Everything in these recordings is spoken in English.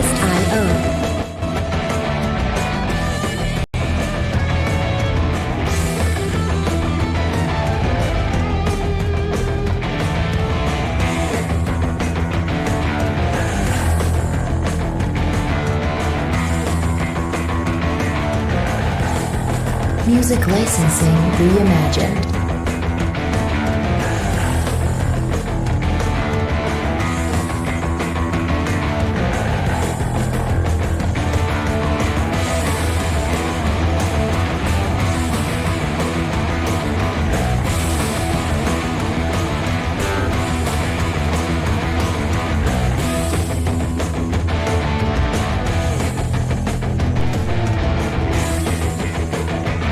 Artlist.io. Music licensing reimagined.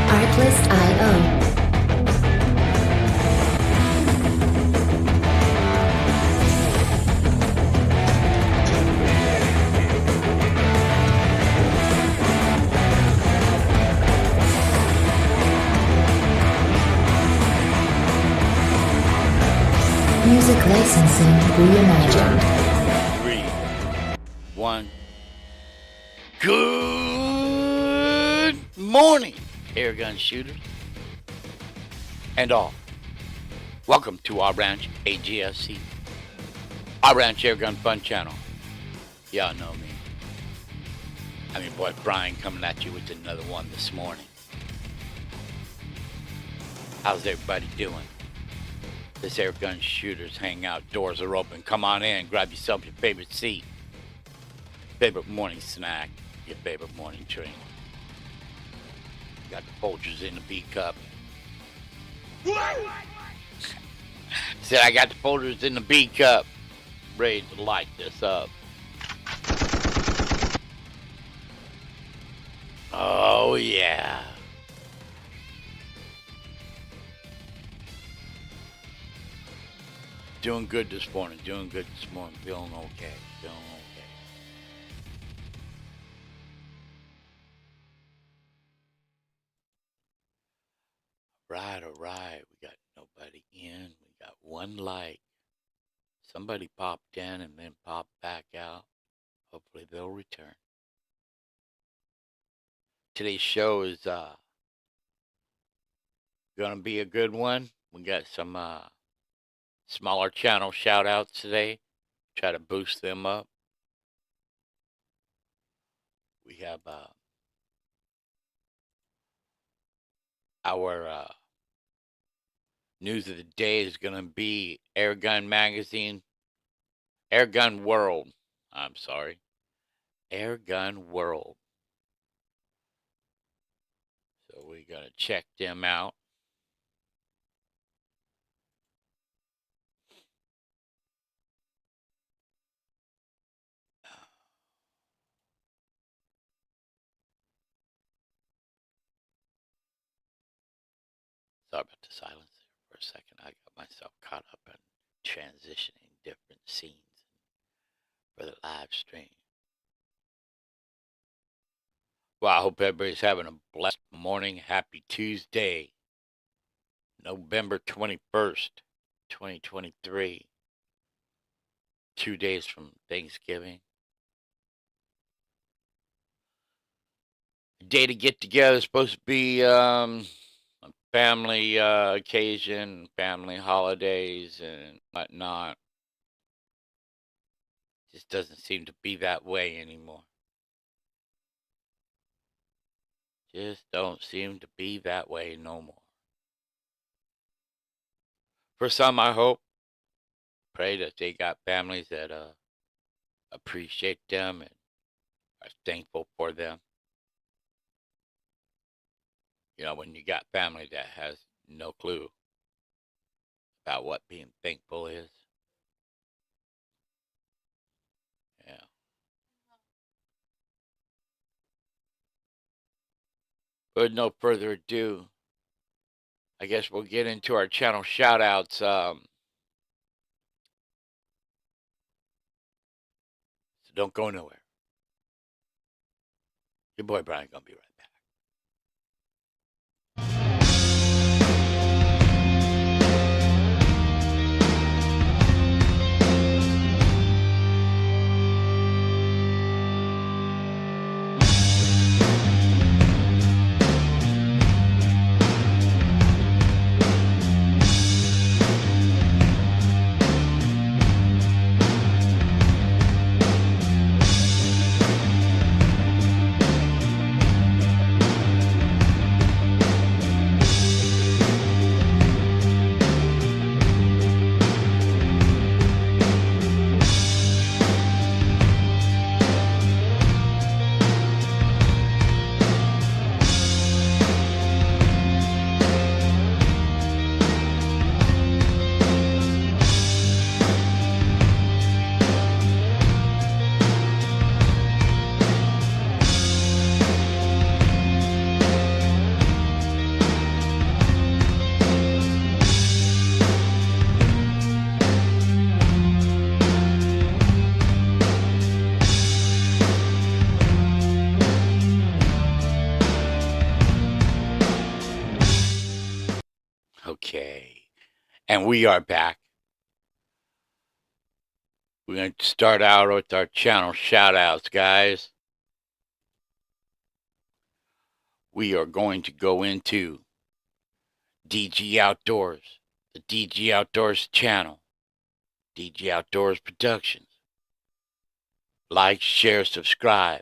Artlist.io. Music licensing reimagined. 3, 1. Good morning, airgun shooters and all. Welcome to Our Ranch A.G.F.C, Our Ranch Airgun Fun Channel. Y'all know me. I mean, boy, Bryan coming at you with another one this morning. How's everybody doing? This airgun shooters hangout. Doors are open. Come on in. Grab yourself your favorite seat. Favorite morning snack. Your favorite morning drink. Got the Folgers in the B cup. Said I got the Folgers in the B cup. Ready to light this up. Oh yeah. Doing good this morning. Feeling okay. Feeling okay. All right. We got nobody in. We got one like. Somebody popped in and then popped back out. Hopefully they'll return. Today's show is gonna be a good one. We got some smaller channel shout outs today. Try to boost them up. We have our news of the day is going to be Airgun Magazine. Airgun World. I'm sorry. Airgun World. So we're going to check them out. Sorry about the silence there for a second. I got myself caught up in transitioning different scenes for the live stream. Well, I hope everybody's having a blessed morning. Happy Tuesday, November 21st, 2023. 2 days from Thanksgiving. A day to get together is supposed to be a family occasion, family holidays and whatnot. Just doesn't seem to be that way anymore. Just don't seem to be that way no more. For some, I hope, pray that they got families that appreciate them and are thankful for them. You know, when you got family that has no clue about what being thankful is. Yeah. But with no further ado, I guess we'll get into our channel shout outs. So don't go nowhere. Your boy Bryan gonna be right back. And we are back. We're going to start out with our channel shout outs, guys. We are going to go into DG Outdoors, the DG Outdoors channel, DG Outdoors Productions. Like, share, subscribe.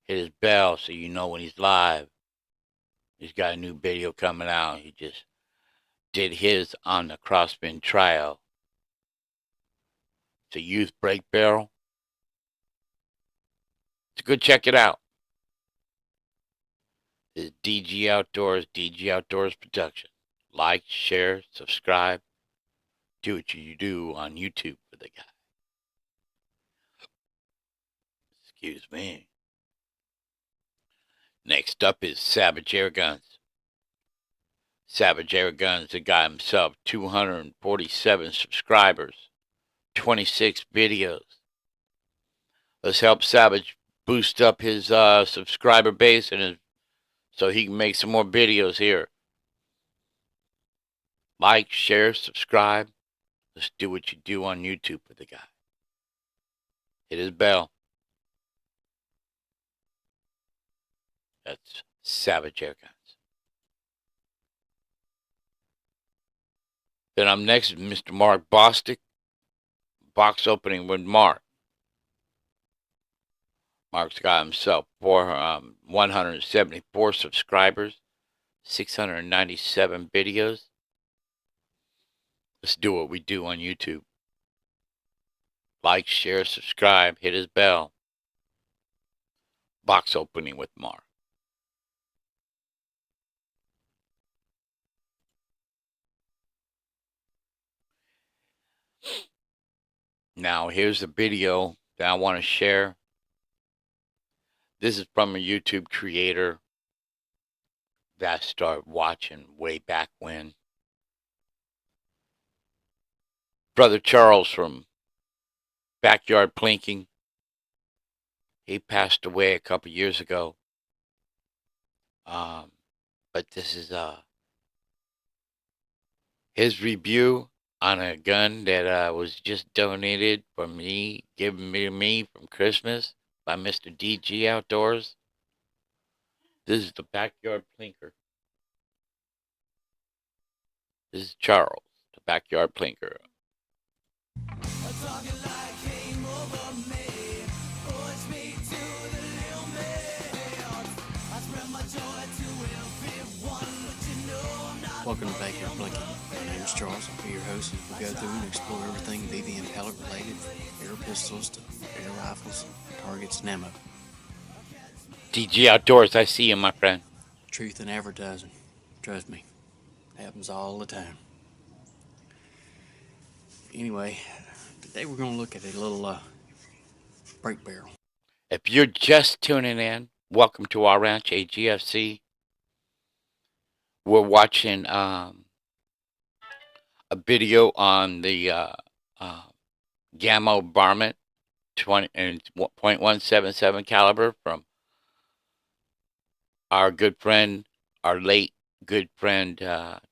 Hit his bell so you know when he's live. He's got a new video coming out. He just did his on the crossbin trial. It's a youth break barrel. So go check it out. It's DG Outdoors Production. Like, share, subscribe. Do what you do on YouTube for the guy. Excuse me. Next up is Savage Air Guns. Savage Air Guns, the guy himself, 247 subscribers, 26 videos. Let's help Savage boost up his subscriber base and so he can make some more videos here. Like, share, subscribe. Let's do what you do on YouTube for the guy. Hit his bell. That's Savage Air Guns. Then I'm next with Mr. Mark Bostic. Box opening with Mark. Mark's got himself 174 subscribers, 697 videos. Let's do what we do on YouTube. Like, share, subscribe, hit his bell. Box opening with Mark. Now, here's a video that I want to share. This is from a YouTube creator that I started watching way back when. Brother Charles from Backyard Plinking. He passed away a couple years ago. But this is his review on a gun that was just donated from me, given to me from Christmas by Mr. DG Outdoors. This is the Backyard Plinker. This is Charles, the Backyard Plinker. Welcome to Backyard Blinking. My name is Charles. I'll be your host as we go through and explore everything BB and pellet related, from air pistols to air rifles, targets, and ammo. DG Outdoors, I see you, my friend. Truth in advertising. Trust me. Happens all the time. Anyway, today we're going to look at a little break barrel. If you're just tuning in, welcome to Our Ranch A.G.F.C. We're watching a video on the Gamma varmint 20.177 caliber from our good friend, our late good friend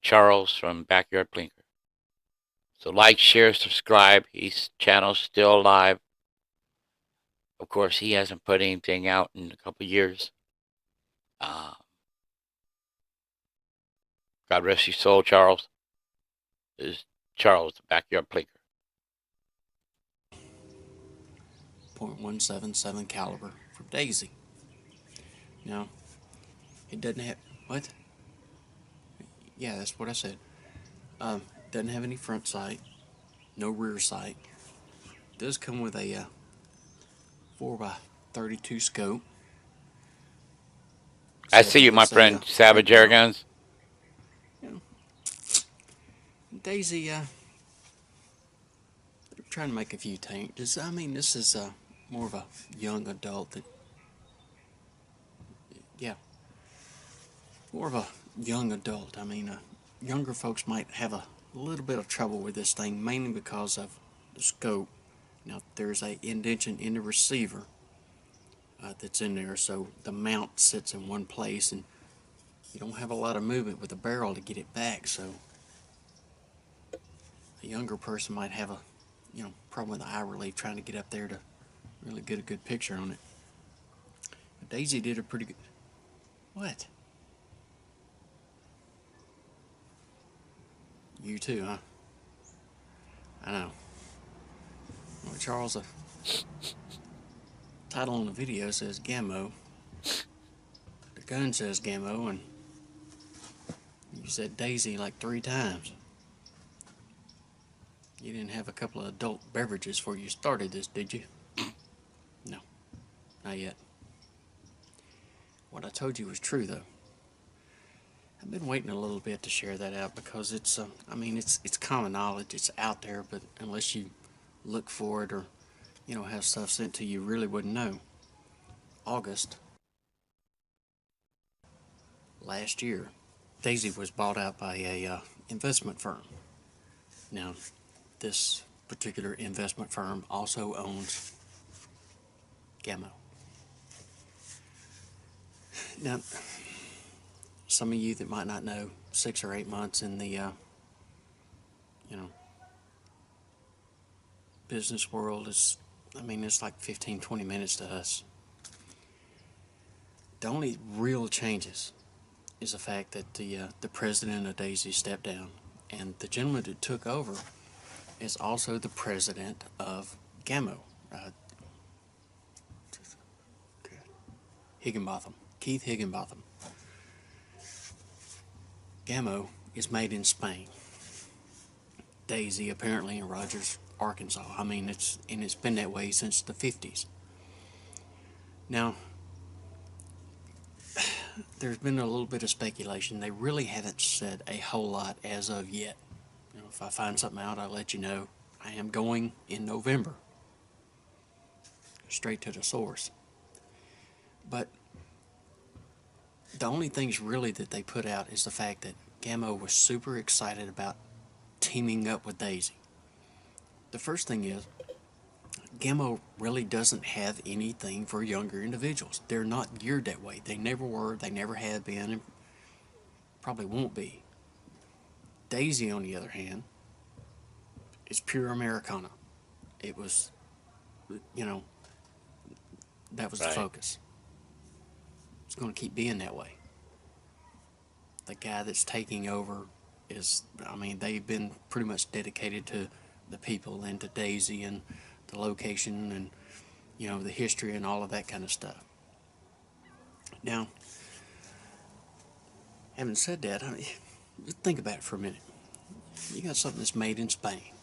Charles from Backyard Plinker. So like, share, subscribe. His channel's still alive. Of course, he hasn't put anything out in a couple years. God rest your soul, Charles. This is Charles, the Backyard Plinker. .177 caliber from Daisy. Now, it doesn't have... What? Yeah, that's what I said. Doesn't have any front sight. No rear sight. Does come with a 4x32 scope. I see you, my friend. Savage Air Guns. Daisy, they're trying to make a few changes. I mean, this is more of a young adult that, yeah, more of a young adult. I mean, younger folks might have a little bit of trouble with this thing, mainly because of the scope. Now, there's a indentation in the receiver that's in there, so the mount sits in one place, and you don't have a lot of movement with the barrel to get it back, so a younger person might have a, problem with the eye relief trying to get up there to really get a good picture on it. But Daisy did a pretty good. What? You too, huh? I know. Well, Charles, the title on the video says Gammo. The gun says Gammo, and you said Daisy like 3 times. You didn't have a couple of adult beverages before you started this, did you? No, not yet. What I told you was true, though. I've been waiting a little bit to share that out because it's, it's common knowledge. It's out there, but unless you look for it or, have stuff sent to you, really wouldn't know. August last year, Daisy was bought out by a investment firm. Now, this particular investment firm also owns Gammo. Now, some of you that might not know, 6 or 8 months in the, business world is, it's like 15, 20 minutes to us. The only real changes is the fact that the president of Daisy stepped down, and the gentleman that took over is also the president of Gammo, Keith Higginbotham. Gammo is made in Spain. Daisy apparently in Rogers, Arkansas. It's been that way since the 50s. Now, there's been a little bit of speculation. They really haven't said a whole lot as of yet. If I find something out, I'll let you know. I am going in November. Straight to the source. But the only things really that they put out is the fact that Gammo was super excited about teaming up with Daisy. The first thing is, Gammo really doesn't have anything for younger individuals. They're not geared that way. They never were, they never have been, and probably won't be. Daisy, on the other hand, is pure Americana. It was, that was the focus. It's going to keep being that way. The guy that's taking over is, they've been pretty much dedicated to the people and to Daisy and the location and, the history and all of that kind of stuff. Now, having said that, just think about it for a minute. You got something that's made in Spain.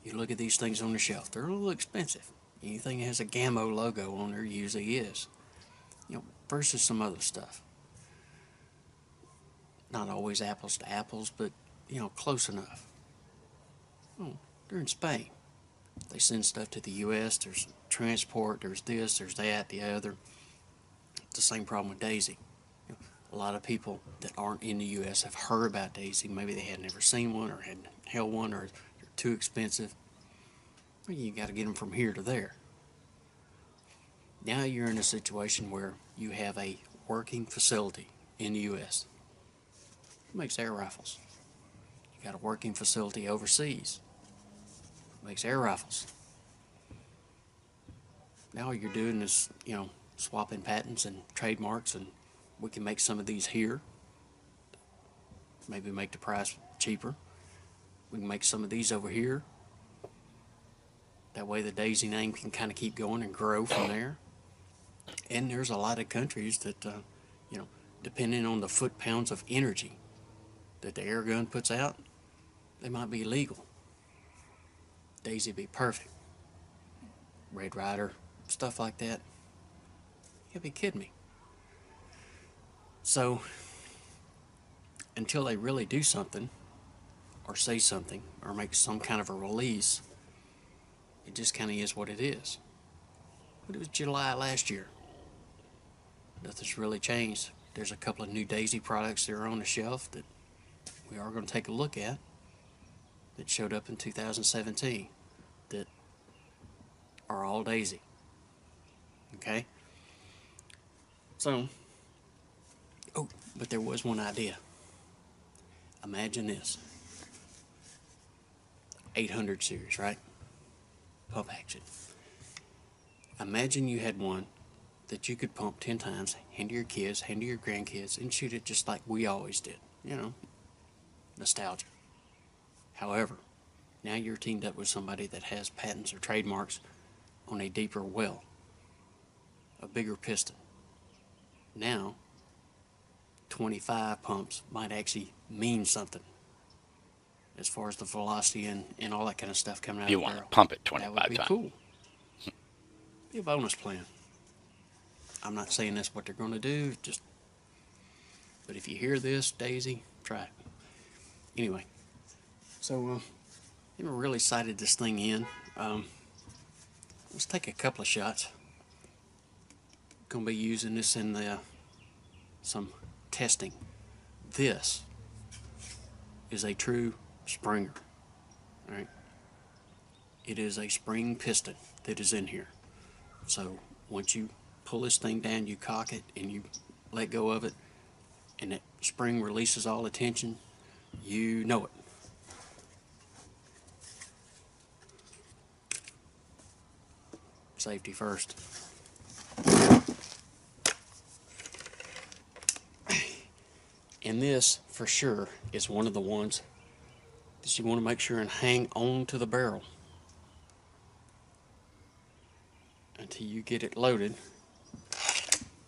You look at these things on the shelf, they're a little expensive. Anything that has a Gammo logo on there usually is. Versus some other stuff. Not always apples to apples, but, close enough. Oh, they're in Spain. They send stuff to the U.S., there's transport, there's this, there's that, the other. It's the same problem with Daisy. A lot of people that aren't in the U.S. have heard about Daisy. Maybe they had never seen one or hadn't held one or they're too expensive. Well, you got to get them from here to there. Now you're in a situation where you have a working facility in the U.S. It makes air rifles. You got a working facility overseas. It makes air rifles. Now all you're doing is, swapping patents and trademarks, and we can make some of these here. Maybe make the price cheaper. We can make some of these over here. That way the Daisy name can kind of keep going and grow from there. And there's a lot of countries that, depending on the foot-pounds of energy that the air gun puts out, they might be illegal. Daisy would be perfect. Red Ryder, stuff like that. You'll be kidding me. So, until they really do something, or say something, or make some kind of a release, it just kind of is what it is. But it was July last year. Nothing's really changed. There's a couple of new Daisy products that are on the shelf that we are going to take a look at that showed up in 2017 that are all Daisy. Okay? So, but there was one idea. Imagine this. 800 series, right? Pump action. Imagine you had one that you could pump 10 times, hand to your kids, hand to your grandkids, and shoot it just like we always did. You know, nostalgia. However, now you're teamed up with somebody that has patents or trademarks on a deeper well, a bigger piston. Now, 25 pumps might actually mean something as far as the velocity and all that kind of stuff coming out You of the want to barrel. pump it That would 25 be times. cool. Be a bonus plan. I'm not saying that's what they're going to do, but if you hear this, Daisy, try it. Anyway, so I'm really sighted this thing in. Let's take a couple of shots. Going to be using this in some testing. This is a true Springer. All right. It is a spring piston that is in here. So once you pull this thing down, you cock it and you let go of it, and that spring releases all the tension, you know it. Safety first. And this, for sure, is one of the ones that you want to make sure and hang on to the barrel until you get it loaded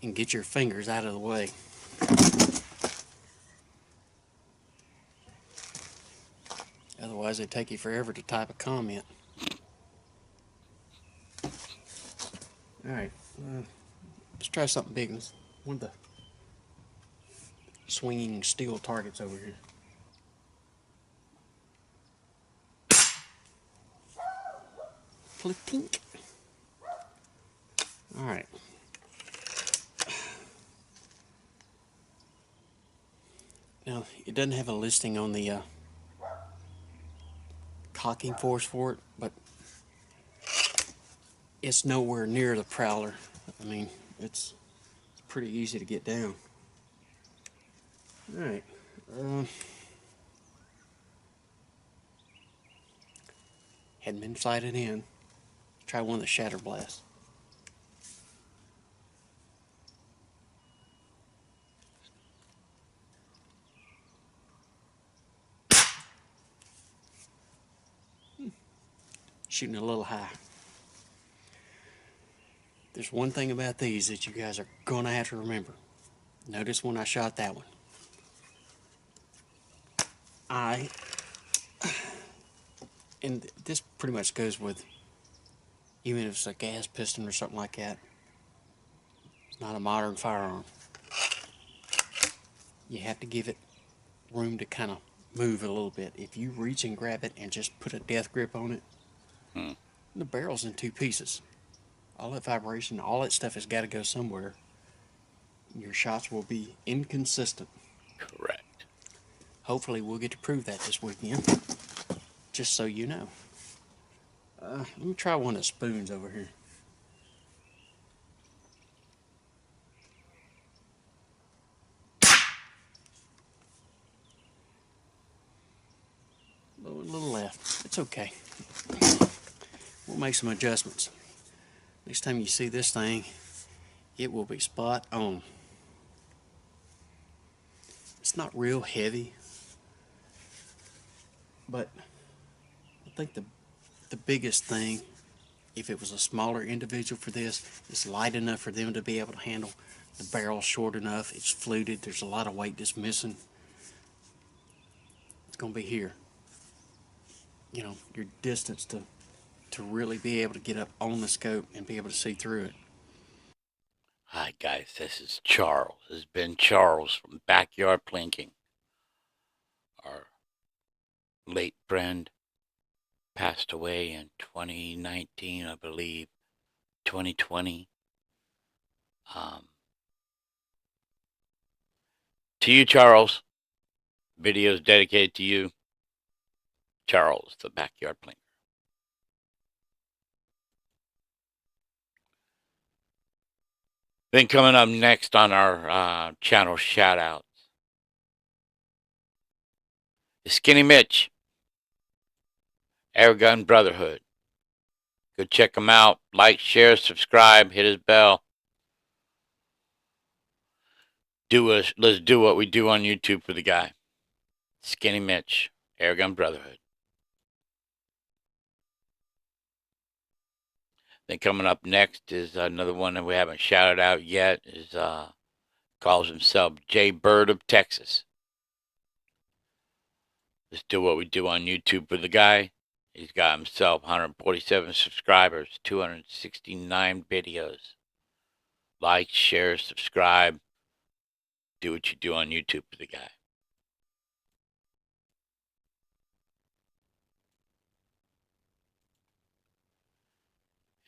and get your fingers out of the way. Otherwise, it'd take you forever to type a comment. Alright, let's try something big. One of the swinging steel targets over here. Platink. Alright. Now, it doesn't have a listing on the cocking force for it, but it's nowhere near the Prowler. I mean, it's pretty easy to get down. Alright. Hadn't been sighted in. Try one of the shatter blasts. Shooting a little high. There's one thing about these that you guys are gonna have to remember. Notice when I shot that one. And this pretty much goes with, even if it's a gas piston or something like that, it's not a modern firearm. You have to give it room to kind of move a little bit. If you reach and grab it and just put a death grip on it, the barrel's in two pieces. All that vibration, all that stuff has got to go somewhere. Your shots will be inconsistent. Correct. Hopefully we'll get to prove that this weekend, just so you know. Let me try one of the spoons over here. Low and a little left. It's okay. We'll make some adjustments. Next time you see this thing, it will be spot on. It's not real heavy, but I think the biggest thing, if it was a smaller individual for this, it's light enough for them to be able to handle. The barrel's short enough, it's fluted, there's a lot of weight that's missing. It's going to be here. You know, your distance to really be able to get up on the scope and be able to see through it. Hi guys, this is Charles. This has been Charles from Backyard Plinking. Our late friend passed away in 2019, I believe, 2020. To you, Charles, video is dedicated to you, Charles, the Backyard Plinker. Then coming up next on our channel shout-outs is Skinny Mitch Airgun Brotherhood. Go check him out. Like, share, subscribe, hit his bell. Let's do what we do on YouTube for the guy. Skinny Mitch, Airgun Brotherhood. Then coming up next is another one that we haven't shouted out yet. Is calls himself Jay Bird of Texas. Let's do what we do on YouTube for the guy. He's got himself 147 subscribers, 269 videos. Like, share, subscribe. Do what you do on YouTube for the guy.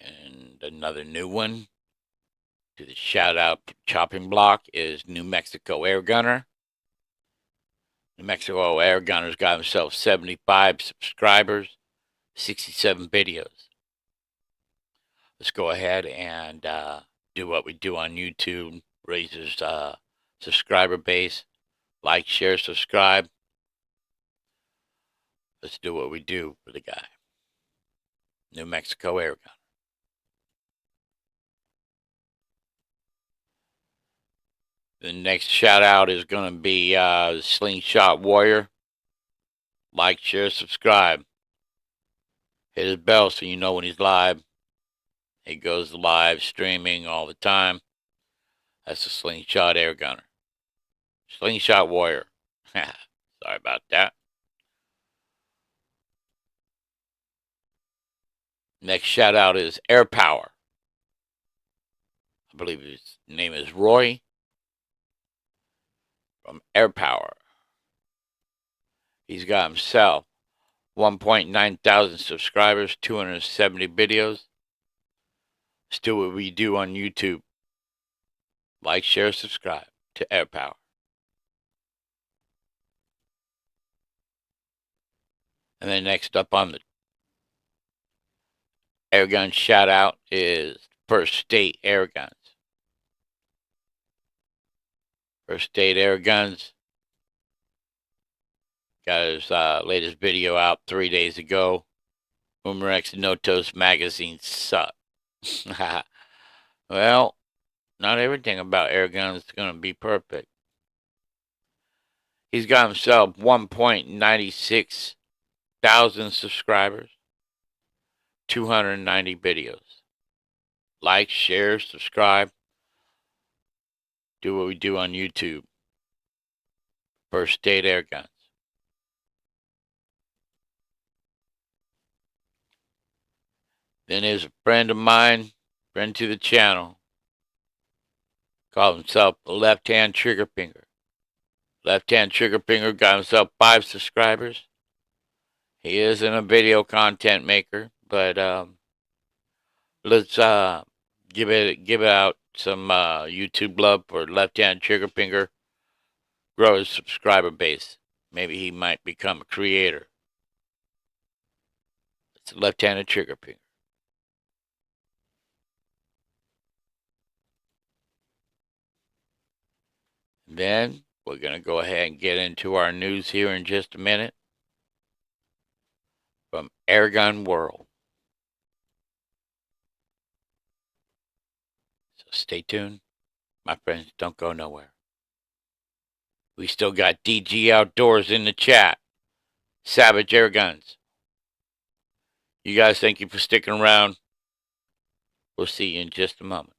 And another new one to the shout out chopping block is New Mexico Air Gunner. New Mexico Air Gunner's got himself 75 subscribers, 67 videos. Let's go ahead and do what we do on YouTube. Raise his subscriber base. Like, share, subscribe. Let's do what we do for the guy. New Mexico Air Gunner. The next shout out is going to be Slingshot Warrior. Like, share, subscribe. Hit his bell so you know when he's live. He goes live streaming all the time. That's the Slingshot Air Gunner. Slingshot Warrior. Sorry about that. Next shout out is Air Power. I believe his name is Roy. From Air Power. He's got himself 1.9 thousand subscribers, 270 videos. Let's do what we do on YouTube. Like, share, subscribe to Air Power. And then next up on the Airgun shout out is First State Air Guns. First State Air Guns got his latest video out 3 days ago. Umarex Notos magazine suck. Well, not everything about air guns is going to be perfect. He's got himself 1.96 thousand subscribers, 290 videos. Like, share, subscribe. Do what we do on YouTube. First State Air Guns. Then there's a friend of mine, friend to the channel, called himself the Left Hand Trigger Finger. Left Hand Trigger Finger got himself 5 subscribers. He isn't a video content maker, but let's give it out some YouTube love for Left Hand Trigger Finger. Grow his subscriber base. Maybe he might become a creator. It's Left Handed Trigger Finger. Then we're going to go ahead and get into our news here in just a minute from Airgun World. So stay tuned. My friends, don't go nowhere. We still got DG Outdoors in the chat. Savage Air Guns. You guys, thank you for sticking around. We'll see you in just a moment.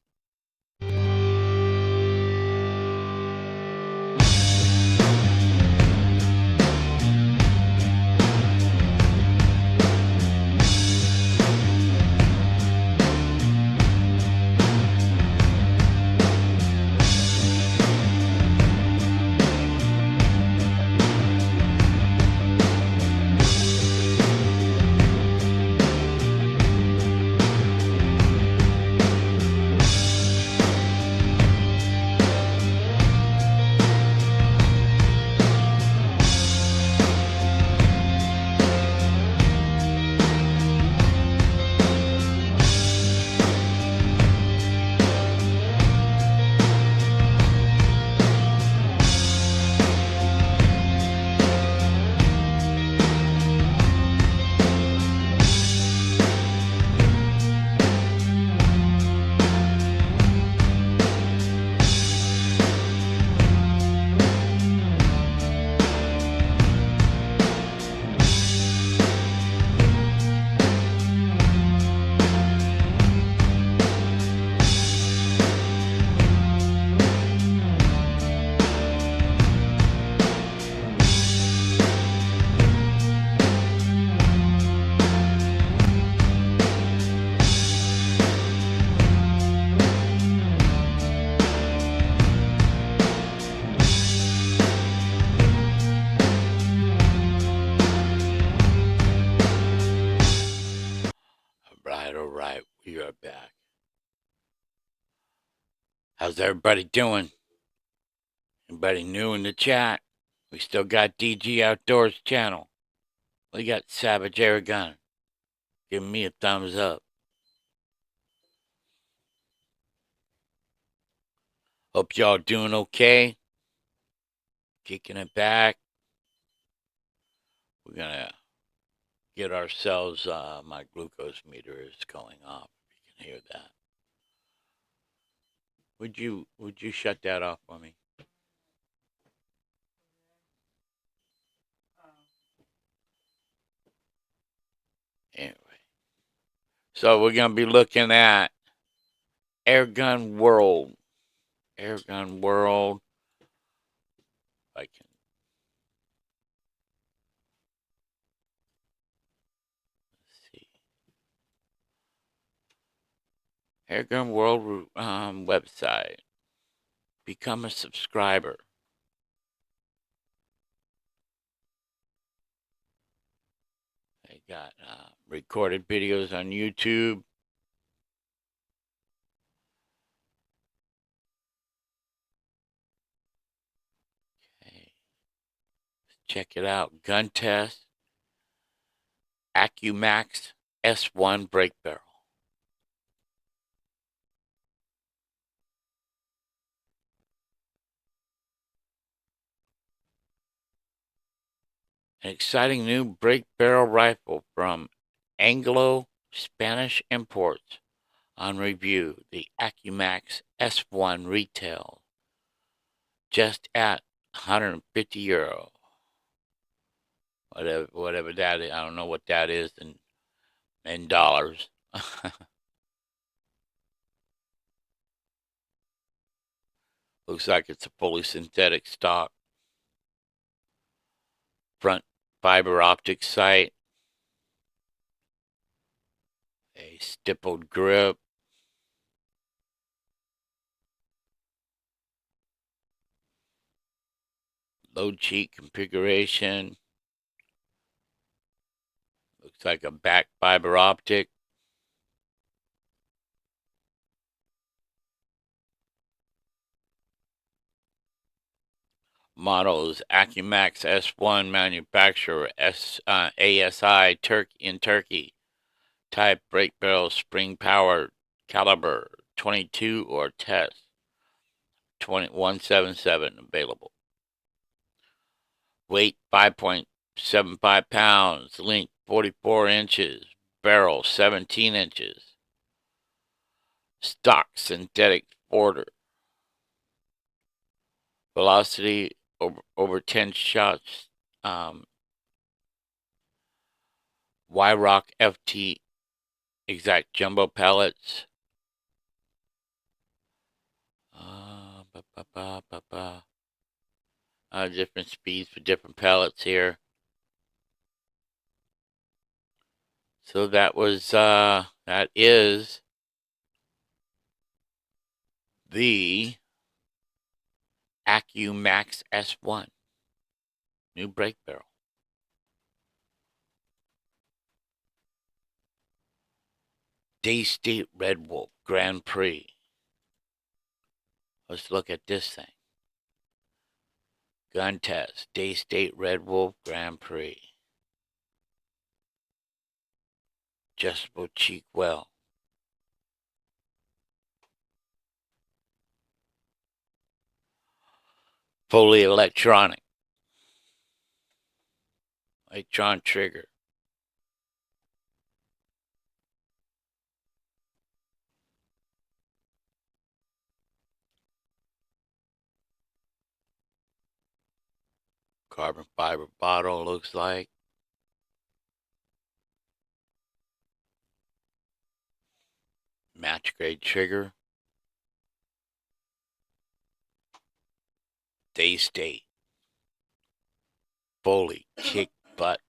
How's everybody doing? Anybody new in the chat? We still got DG Outdoors channel. We got Savage Air Gun. Give me a thumbs up. Hope y'all doing okay. Kicking it back. We're gonna get ourselves. My glucose meter is going off. You can hear that. Would you shut that off for me? Anyway, so we're gonna be looking at Airgun World. Airgun World. If I can see. Airgun World website. Become a subscriber. They got recorded videos on YouTube. Okay. Check it out. Gun test. AccuMax S1 brake barrel. An exciting new brake barrel rifle from Anglo Spanish Imports. On review, the AccuMax S1 retail just at €150. Whatever that is. I don't know what that is in dollars. Looks like it's a fully synthetic stock. Front fiber optic sight. A stippled grip. Low cheek configuration. Looks like a back fiber optic. Model is AccuMax S1, manufacturer ASI in Turkey. Type brake barrel, spring powered, caliber 22 or test 177 available. Weight 5.75 pounds, length 44 inches, barrel 17 inches. Stock synthetic border. Velocity over 10 shots. Y-Rock FT exact jumbo pellets. Different speeds for different pellets here. So that is the AccuMax S1 new brake barrel. Day-State Red Wolf Grand Prix. Let's look at this thing. Gun test. Day-State Red Wolf Grand Prix. Adjustable cheek well. Fully electronic. Electron trigger. Carbon fiber bottle looks like. Match grade trigger. Day-State. Fully kick butt.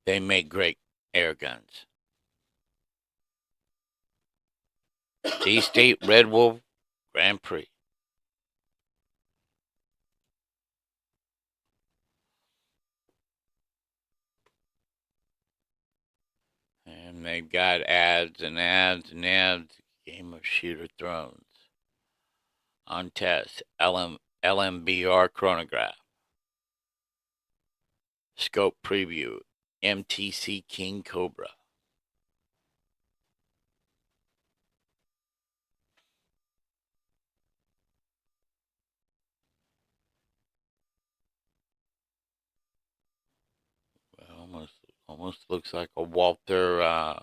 They make great air guns. Day-State Red Wolf Grand Prix. And they've got ads and ads and ads. Game of Shooter Thrones. On test, LMBR chronograph. Scope preview, MTC King Cobra. Well, almost looks like a Walther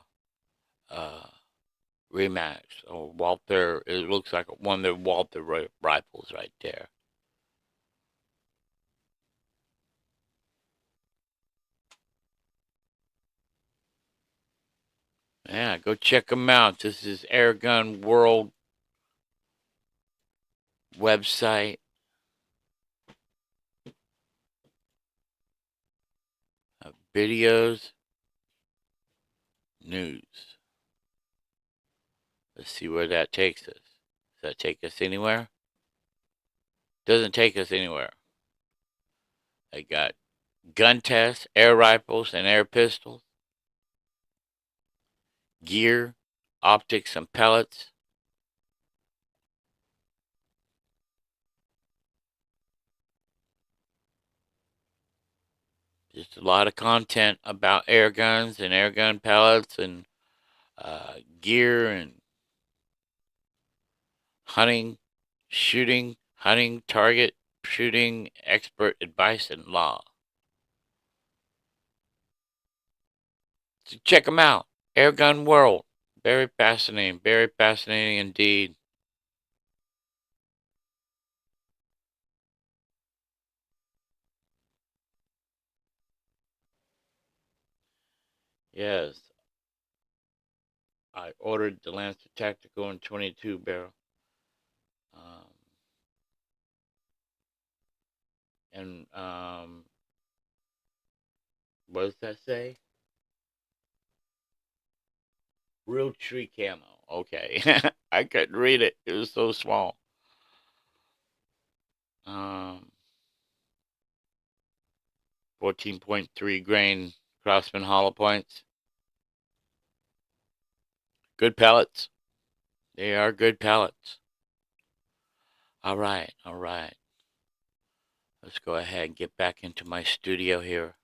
rematch. Or Walther, it looks like one of the Walther rifles right there. Yeah, go check them out. This is Airgun World website. Videos, news. Let's see where that takes us. Does that take us anywhere? Doesn't take us anywhere. They got gun tests, air rifles, and air pistols, gear, optics, and pellets. Just a lot of content about air guns and air gun pellets and gear and hunting, shooting, hunting, target shooting, expert advice, and law. So check them out. Airgun World. Very fascinating indeed. Yes, I ordered the Lancer Tactical in 22 barrel. And what does that say? Real tree camo. Okay, I couldn't read it. It was so small. 14.3 grain Crossman hollow points. Good pellets. They are good pellets. All right. Let's go ahead and get back into my studio here.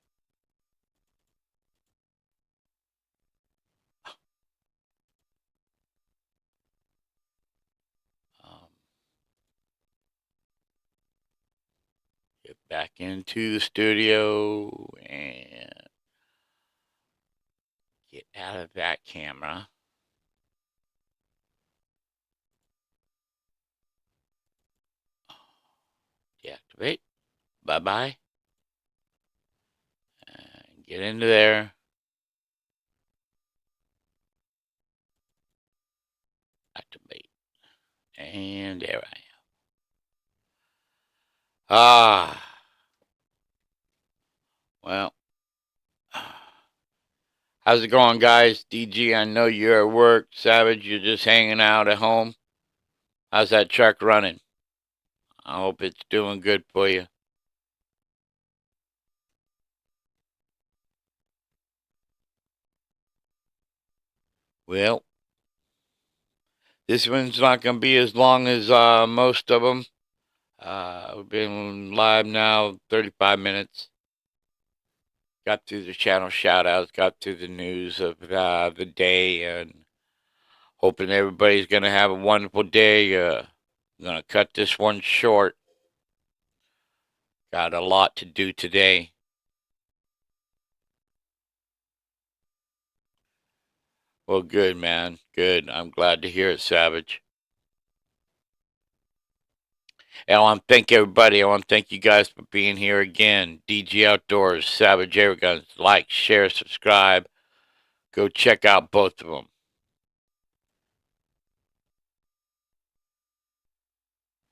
Get back into the studio and get out of that camera. Deactivate. Bye-bye. And get into there. Activate. And there I am. Well. How's it going, guys? DG, I know you're at work. Savage, you're just hanging out at home. How's that truck running? I hope it's doing good for you. Well, this one's not going to be as long as most of them. We've been live now 35 minutes. Got through the channel shout-outs, got through the news of the day, and hoping everybody's going to have a wonderful day. I'm going to cut this one short. Got a lot to do today. Well, good, man. Good. I'm glad to hear it, Savage. And I want to thank everybody. I want to thank you guys for being here again. DG Outdoors, Savage Airguns. Like, share, subscribe. Go check out both of them.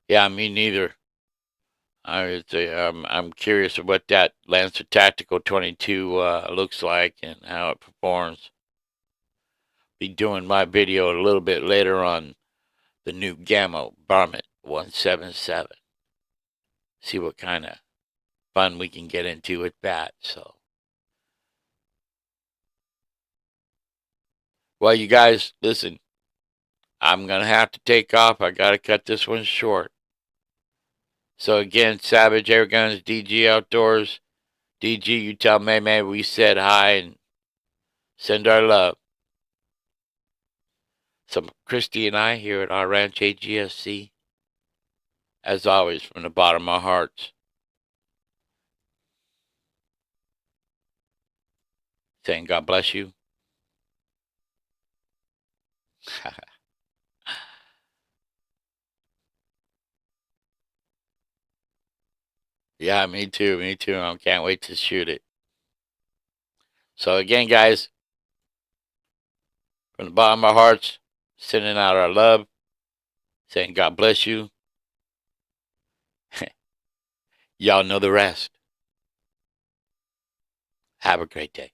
Yeah, me neither. I'm curious of what that Lancer Tactical 22 looks like and how it performs. Be doing my video a little bit later on the new Gamma Varmint 177. See what kind of fun we can get into with that. So, well, you guys, listen. I'm going to have to take off. I got to cut this one short. So again, Savage Air Guns, DG Outdoors. DG, you tell May we said hi and send our love. So Christy and I here at Our Ranch A.G.F.C. As always, from the bottom of our hearts, saying God bless you. Yeah, me too. Me too. I can't wait to shoot it. So again, guys, from the bottom of our hearts, sending out our love, saying God bless you. Y'all know the rest. Have a great day.